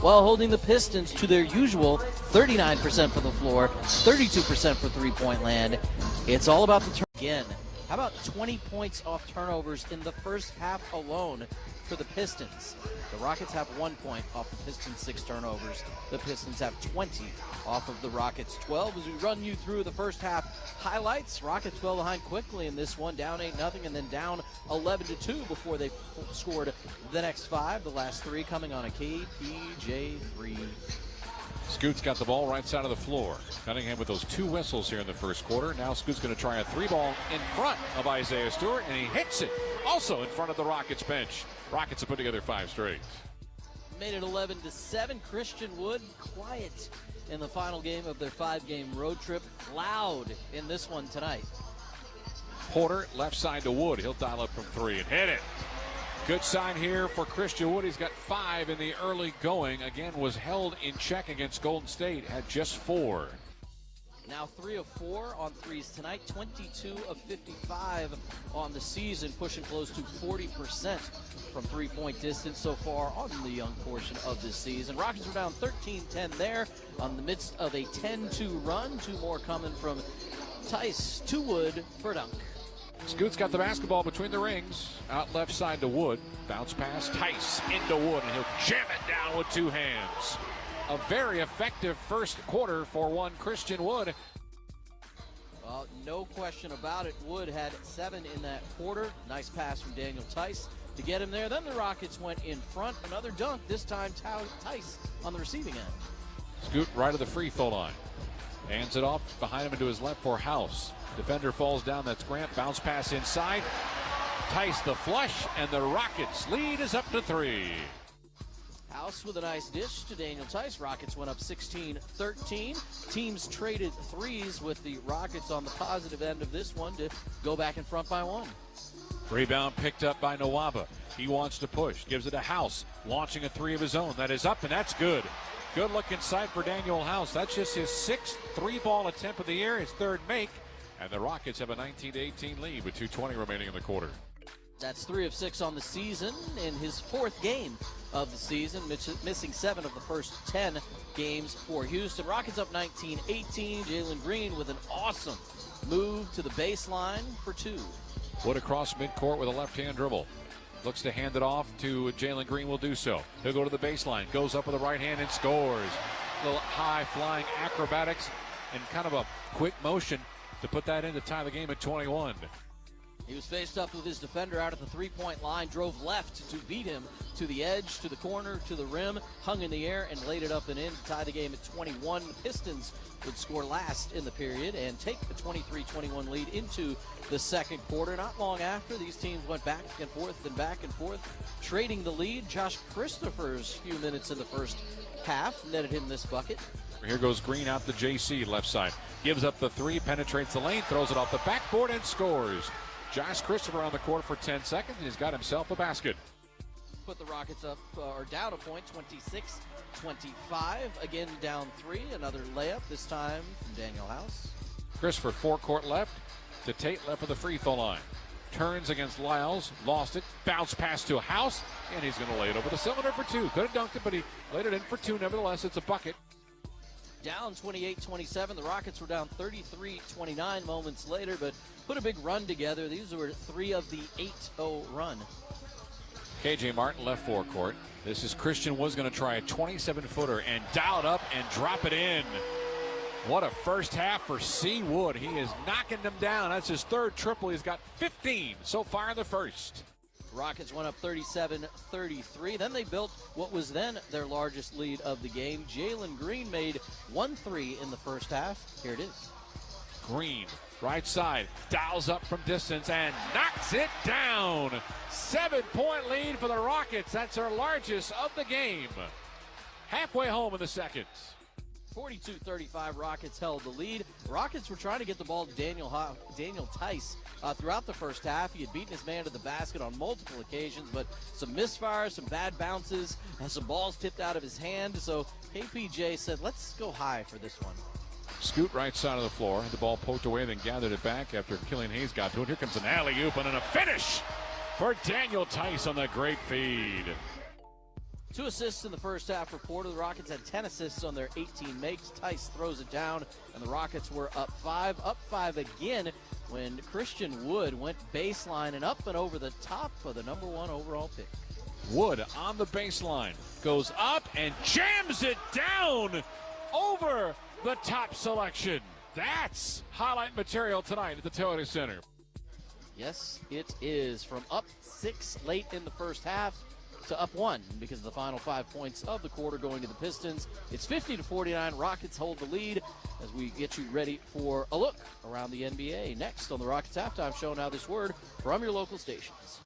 while holding the Pistons to their usual 39% from the floor, 32% for three-point land. It's all about the turn again. How about 20 points off turnovers in the first half alone for the Pistons? The Rockets have 1 point off the Pistons' 6 turnovers. The Pistons have 20 off of the Rockets' 12. As we run you through the first half highlights, Rockets fell behind quickly in this one, down 8-0, and then down 11-2 before they scored the next 5. The last 3 coming on a KPJ 3. Scoot's got the ball right side of the floor. Cunningham with those 2 whistles here in the first quarter. Now Scoot's going to try a 3-ball in front of Isaiah Stewart, and he hits it also in front of the Rockets bench. Rockets have put together 5 straight. Made it 11-7. Christian Wood quiet in the final game of their 5-game road trip. Loud in this one tonight. Porter left side to Wood. He'll dial up from 3 and hit it. Good sign here for Christian Wood. He's got 5 in the early going. Again, was held in check against Golden State. Had just 4. Now 3 of 4 on threes tonight. 22 of 55 on the season, pushing close to 40% from three-point distance so far on the young portion of this season. Rockets were down 13-10 there on the midst of a 10-2 run. 2 more coming from Tice to Wood for dunk. Scoot's got the basketball between the rings. Out left side to Wood. Bounce pass, Tice into Wood, and he'll jam it down with 2 hands. A very effective first quarter for one Christian Wood. Well, no question about it. Wood had 7 in that quarter. Nice pass from Daniel Tice to get him there. Then the Rockets went in front. Another dunk, this time Tice on the receiving end. Scoot right of the free throw line. Hands it off behind him into his left for House. Defender falls down. That's Grant. Bounce pass inside. Tice the flush, and the Rockets lead is up to 3. House with a nice dish to Daniel Tice. Rockets went up 16-13. Teams traded threes with the Rockets on the positive end of this one to go back in front by 1. Rebound picked up by Nwaba. He wants to push. Gives it to House. Launching a 3 of his own. That is up, and that's good. Good looking sight for Daniel House. That's just his 6th 3-ball attempt of the year, his 3rd make. And the Rockets have a 19-18 lead with 2:20 remaining in the quarter. That's 3 of 6 on the season in his 4th game of the season, missing 7 of the first 10 games for Houston. Rockets up 19-18. Jalen Green with an awesome move to the baseline for 2. Wood across midcourt with a left-hand dribble. Looks to hand it off to Jalen Green, will do so. He'll go to the baseline, goes up with the right hand and scores. A little high-flying acrobatics and kind of a quick motion to put that in to tie the game at 21. He was faced up with his defender out at the 3-point line, drove left to beat him to the edge, to the corner, to the rim, hung in the air, and laid it up and in to tie the game at 21. The Pistons would score last in the period and take the 23-21 lead into the second quarter. Not long after, these teams went back and forth, trading the lead. Josh Christopher's few minutes in the first half netted him this bucket. Here goes Green out to JC, left side. Gives up the 3, penetrates the lane, throws it off the backboard, and scores. Josh Christopher on the court for 10 seconds, and he's got himself a basket. Put the Rockets up, or down a point, 26-25. Again, down 3. Another layup, this time from Daniel House. Christopher, forecourt left to Tate, left of the free throw line. Turns against Lyles, lost it, bounce pass to House, and he's going to lay it over the cylinder for 2. Could have dunked it, but he laid it in for 2. Nevertheless, it's a bucket. Down 28-27. The Rockets were down 33-29 moments later, but put a big run together. These were 3 of the 8-0 run. KJ Martin left forecourt. This is Christian Wood's going to try a 27-footer and dial it up and drop it in. What a first half for C. Wood. He is knocking them down. That's his 3rd triple. He's got 15 so far in the first. Rockets went up 37-33. Then they built what was then their largest lead of the game. Jalen Green made 1 3 in the first half. Here it is. Green, right side, dials up from distance and knocks it down. 7-point lead for the Rockets. That's their largest of the game. Halfway home in the second. 42-35, Rockets held the lead. Rockets were trying to get the ball to Daniel Tice throughout the first half. He had beaten his man to the basket on multiple occasions, but some misfires, some bad bounces, and some balls tipped out of his hand. So KPJ said, let's go high for this one. Scoot right side of the floor. The ball poked away, then gathered it back after Killian Hayes got to it. Here comes an alley-oop and a finish for Daniel Tice on the great feed. 2 assists in the first half for Porter. The Rockets had 10 assists on their 18 makes. Tice throws it down, and the Rockets were up 5 again when Christian Wood went baseline and up and over the top for the number 1 overall pick. Wood on the baseline, goes up and jams it down over the top selection. That's highlight material tonight at the Toyota Center. Yes, it is. From up 6 late in the first half to up 1 because of the final 5 points of the quarter going to the Pistons. It's 50-49. Rockets hold the lead as we get you ready for a look around the NBA. Next on the Rockets Halftime Show, now this word from your local stations.